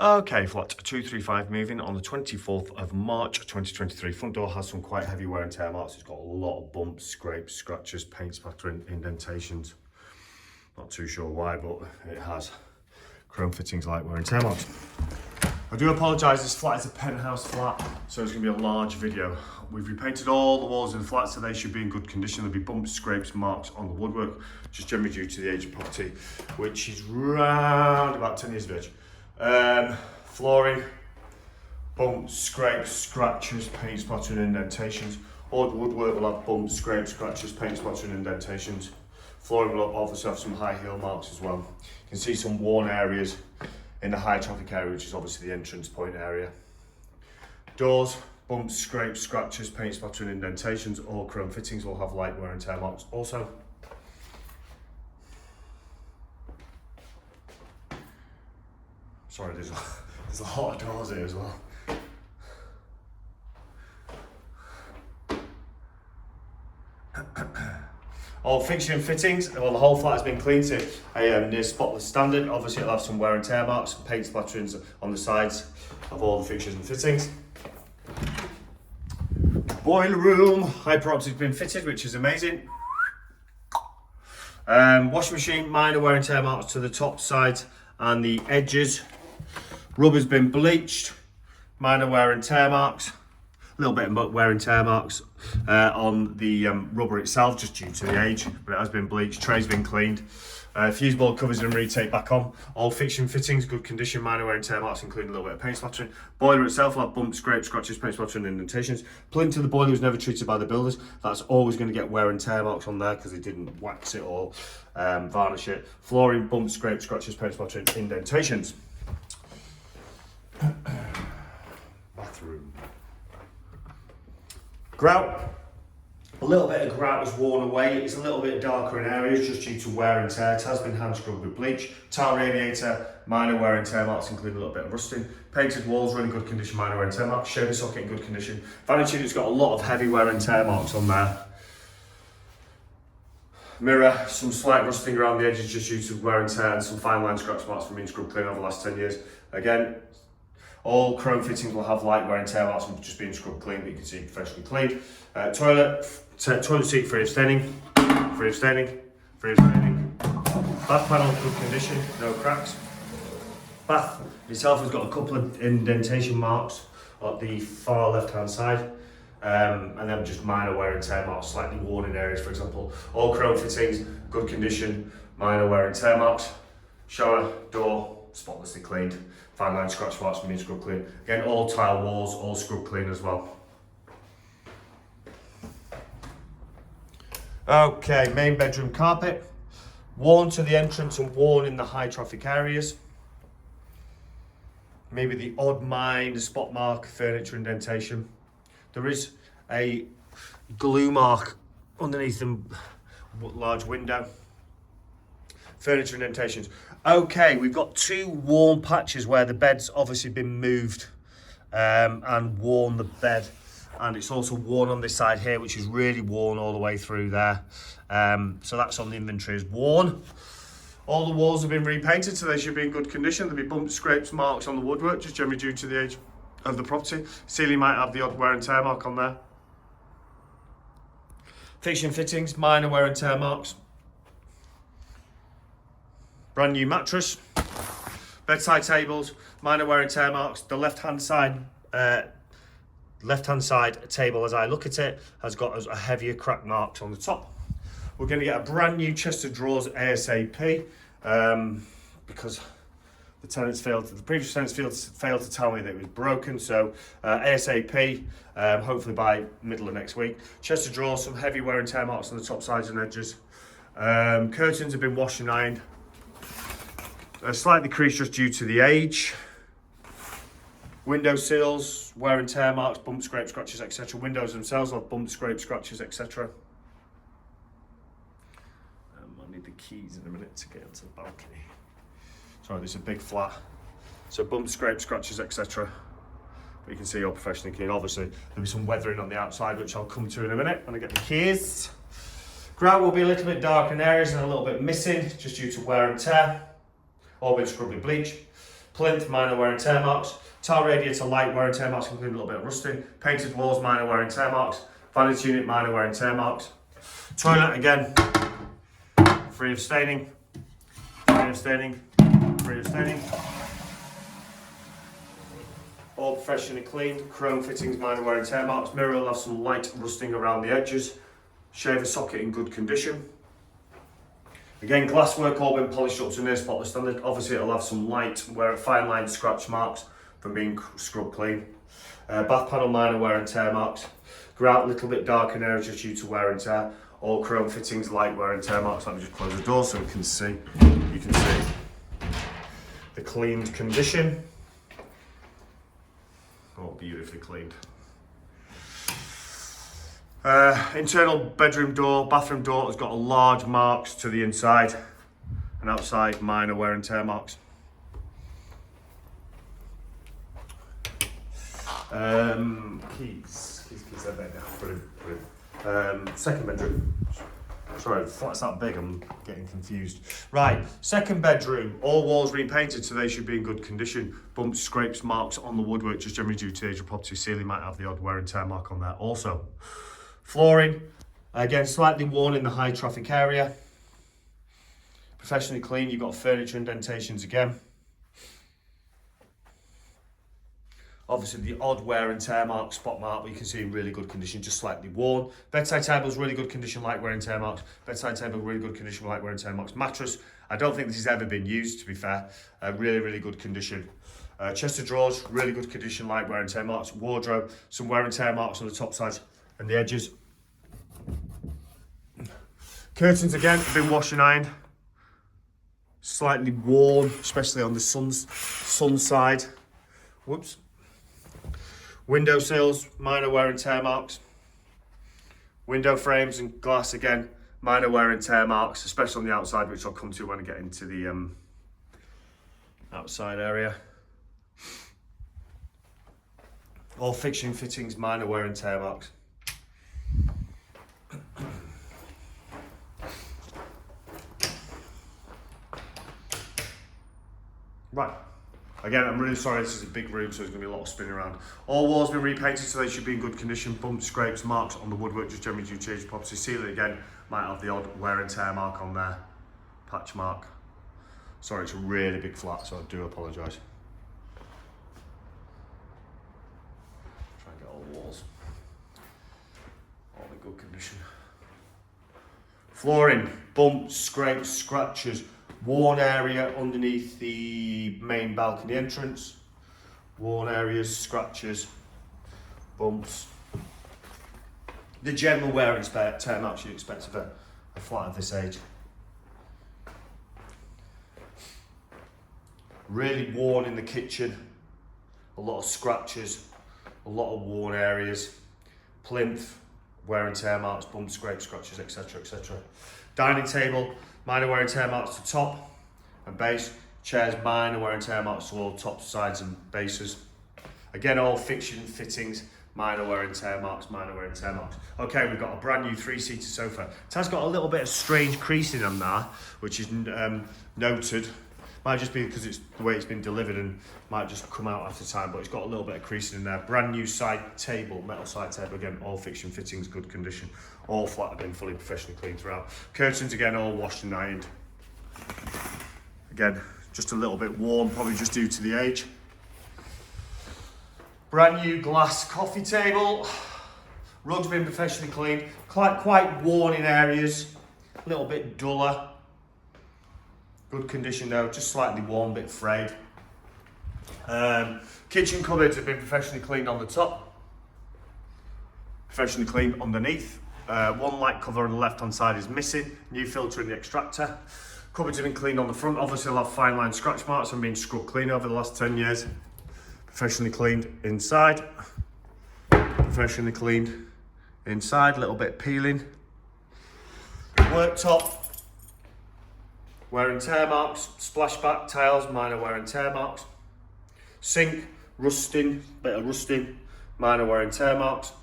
Okay, flat 235 moving on the 24th of March 2023. Front door has some quite heavy wear and tear marks. It's got a lot of bumps, scrapes, scratches, paint spattering, indentations. Not too sure why, but it has. Chrome fittings, light wear and tear marks. I do apologise, this flat is a penthouse flat, so it's going to be a large video. We've repainted all the walls in the flat, so they should be in good condition. There'll be bumps, scrapes, marks on the woodwork, just generally due to the age of property, which is round about 10 years of age. Flooring, bumps, scrapes, scratches, paint splattering, indentations. All the woodwork will have bumps, scrapes, scratches, paint splattering, indentations. Flooring will obviously have some high heel marks as well. You can see some worn areas in the high traffic area, which is obviously the entrance point area. Doors, bumps, scrapes, scratches, paint splattering, indentations. All chrome fittings will have light wear and tear marks also. Sorry, there's a lot of doors here as well. All fixture and fittings, well, the whole flat has been cleaned to a near spotless standard. Obviously it'll have some wear and tear marks, paint splatterings on the sides of all the fixtures and fittings. Boiler room, Hyperox has been fitted, which is amazing. Washing machine, minor wear and tear marks to the top sides and the edges. Rubber's been bleached, minor wear and tear marks, a little bit of wear and tear marks on the rubber itself, just due to the age, but it has been bleached. Tray's been cleaned. Fuse board covers and retake back on. All fixture and fittings, good condition, minor wear and tear marks, including a little bit of paint splattering. Boiler itself will have bumps, scrapes, scratches, paint splattering, and indentations. Plinth of the boiler was never treated by the builders. That's always going to get wear and tear marks on there because they didn't wax it or varnish it. Flooring, bumps, scrapes, scratches, paint splattering, indentations. Bathroom. Grout. A little bit of grout has worn away. It's a little bit darker in areas just due to wear and tear. It has been hand scrubbed with bleach. Tile radiator, minor wear and tear marks, including a little bit of rusting. Painted walls, really good condition, minor wear and tear marks. Shaver socket in good condition. Vanity unit's got a lot of heavy wear and tear marks on there. Mirror, some slight rusting around the edges just due to wear and tear, and some fine line scratch marks from being scrubbed clean over the last 10 years. Again, all chrome fittings will have light wear and tear marks from just being scrubbed clean, but you can see professionally cleaned. Toilet seat free of staining, free of staining, free of staining. Bath panel, good condition, no cracks. Bath itself has got a couple of indentation marks at the far left hand side. And then just minor wear and tear marks, slightly worn in areas, for example. All chrome fittings, good condition, minor wear and tear marks. Shower, door, spotlessly cleaned. Fine line scratch marks from being scrub clean. Again, all tile walls, all scrub clean as well. Okay, main bedroom carpet. Worn to the entrance and worn in the high traffic areas. Maybe the odd minor spot mark, furniture indentation. There is a glue mark underneath the large window. Furniture indentations. Okay, we've got two worn patches where the bed's obviously been moved and worn the bed. And it's also worn on this side here, which is really worn all the way through there. So that's on the inventory as worn. All the walls have been repainted, so they should be in good condition. There'll be bumps, scrapes, marks on the woodwork, just generally due to the age of the property. Ceiling might have the odd wear and tear mark on there. Fixture and fittings, minor wear and tear marks. Brand new mattress. Bedside tables, minor wear and tear marks. The left-hand side table, as I look at it, has got a heavier crack marks on the top. We're going to get a brand new chest of drawers ASAP because the previous tenants failed to tell me that it was broken. So ASAP, hopefully by middle of next week. Chest of drawers, some heavy wear and tear marks on the top sides and edges. Curtains have been washed and ironed. Slightly creased just due to the age. Window sills, wear and tear marks, bumps, scrapes, scratches, etc. Windows themselves have bumps, scrapes, scratches, etc. I'll need the keys in a minute to get onto the balcony. Sorry, this is a big flat. So bumps, scrapes, scratches, etc. But you can see all professionally clean. Obviously, there'll be some weathering on the outside, which I'll come to in a minute when I get the keys. Grout will be a little bit dark in areas and a little bit missing, just due to wear and tear. All been scrubbed with bleach. Plinth, minor wear and tear marks. Tile radiator, light wear and tear marks, including a little bit of rusting. Painted walls, minor wear and tear marks. Vanity unit, minor wear and tear marks. Toilet, again, free of staining, free of staining, free of staining. All professionally cleaned. Chrome fittings, minor wear and tear marks. Mirror will have some light rusting around the edges. Shaver socket in good condition. Again, glasswork all been polished up to near spotless standard. Obviously it'll have some light, fine line scratch marks from being scrubbed clean. Bath panel, minor wear and tear marks. Grout, little bit dark in areas just due to wear and tear. All chrome fittings, light wear and tear marks. Let me just close the door so you can see the cleaned condition. Oh, beautifully cleaned. Internal bedroom door, bathroom door has got a large marks to the inside and outside, minor wear and tear marks. Keys are there now. Brilliant. Second bedroom. Sorry, the flat's that big, I'm getting confused. Right, second bedroom, all walls repainted so they should be in good condition. Bumps, scrapes, marks on the woodwork, just generally due to the age of property. Ceiling might have the odd wear and tear mark on there also. Flooring, again, slightly worn in the high traffic area. Professionally clean, you've got furniture indentations again. Obviously the odd wear and tear mark, spot mark, but you can see in really good condition, just slightly worn. Bedside table's really good condition, light wear and tear marks. Bedside table, really good condition, light wear and tear marks. Mattress, I don't think this has ever been used, to be fair. Really good condition. Chest of drawers, really good condition, light wear and tear marks. Wardrobe, some wear and tear marks on the top side and the edges. Curtains again, have been washed and ironed. Slightly worn, especially on the sun side. Whoops. Window sills, minor wear and tear marks. Window frames and glass again, minor wear and tear marks, especially on the outside, which I'll come to when I get into the outside area. All fixture fittings, minor wear and tear marks. Right. Again, I'm really sorry, this is a big room, so there's going to be a lot of spinning around. All walls been repainted, so they should be in good condition. Bumps, scrapes, marks on the woodwork, just generally due to age of property. Ceiling again, might have the odd wear and tear mark on there. Patch mark. Sorry, it's a really big flat, so I do apologise. Try and get all the walls all in good condition. Flooring, bumps, scrapes, scratches. Worn area underneath the main balcony entrance. Worn areas, scratches, bumps. The general wear and tear marks you'd expect of a flat of this age. Really worn in the kitchen. A lot of scratches, a lot of worn areas. Plinth, wear and tear marks, bumps, scrapes, scratches, etc, etc. Dining table, minor wear and tear marks to top and base. Chairs, minor wear and tear marks to all top, sides and bases. Again, all fixture and fittings, minor wear and tear marks, minor wear and tear marks. Okay, we've got a brand new 3-seater sofa. It has got a little bit of strange creasing on there, which is noted. Might just be because it's the way it's been delivered and might just come out after time, but it's got a little bit of creasing in there. Brand new side table, metal side table, again, all fixture and fittings, good condition. All flat have been fully professionally cleaned throughout. Curtains again, all washed and ironed. Again, just a little bit worn, probably just due to the age. Brand new glass coffee table. Rug's been professionally cleaned, quite worn in areas, a little bit duller. Good condition though, just slightly worn, bit frayed. Kitchen cupboards have been professionally cleaned on the top. Professionally cleaned underneath. One light cover on the left hand side is missing. New filter in the extractor. Cupboards have been cleaned on the front. Obviously they'll have fine line scratch marks and been scrubbed clean over the last 10 years. Professionally cleaned inside. Professionally cleaned inside, a little bit peeling. Worktop. Wear and tear marks, splashback tiles, minor wear and tear marks. Sink, rusting, bit of rusting, minor wear and tear marks.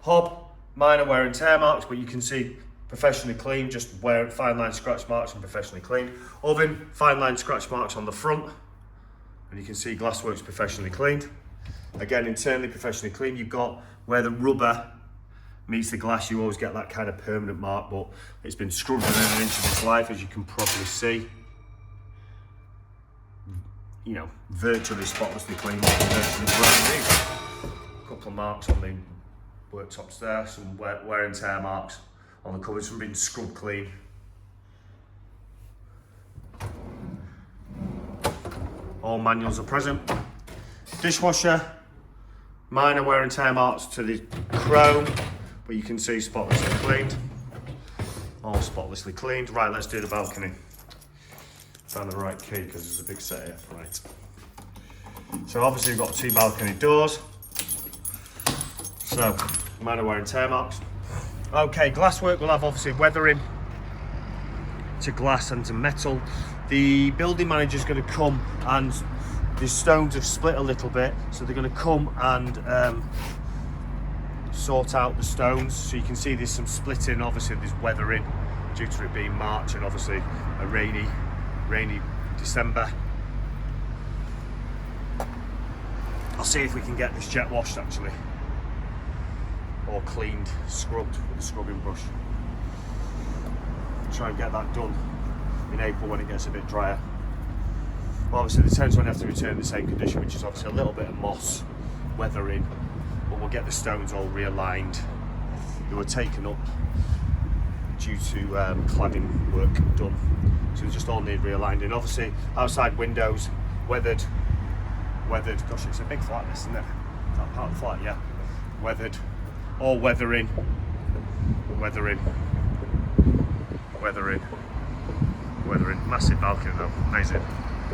Hob, minor wear and tear marks, but you can see professionally cleaned, just where fine line scratch marks and professionally cleaned. Oven, fine line scratch marks on the front, and you can see glassworks professionally cleaned. Again, internally professionally cleaned. You've got where the rubber meets the glass, you always get that kind of permanent mark, but it's been scrubbed within an inch of its life, as you can probably see. You know, virtually spotlessly clean, virtually brand new. A couple of marks on the worktops there, some wear and tear marks on the cupboards from being scrubbed clean. All manuals are present. Dishwasher, minor wear and tear marks to the chrome, but you can see spotlessly cleaned. All spotlessly cleaned. Right, let's do the balcony. Found the right key because there's a big set here. Right. So obviously we've got 2 balcony doors. So, minor wear and tear marks. Okay, glasswork will have obviously weathering to glass and to metal. The building manager's going to come, and the stones have split a little bit, so they're going to come and sort out the stones. So you can see there's some splitting, obviously there's weathering due to it being March and obviously a rainy December. I'll see if we can get this jet washed actually, or cleaned, scrubbed with a scrubbing brush. Try and get that done in April when it gets a bit drier. Well, obviously the tents won't have to return in the same condition, which is obviously a little bit of moss, weathering, but we'll get the stones all realigned. They were taken up due to cladding work done, so they just all need realigning. Obviously outside windows, weathered, gosh, it's a big flat this, isn't it? That part of the flat, yeah. Weathered, all weathering, massive balcony though, amazing.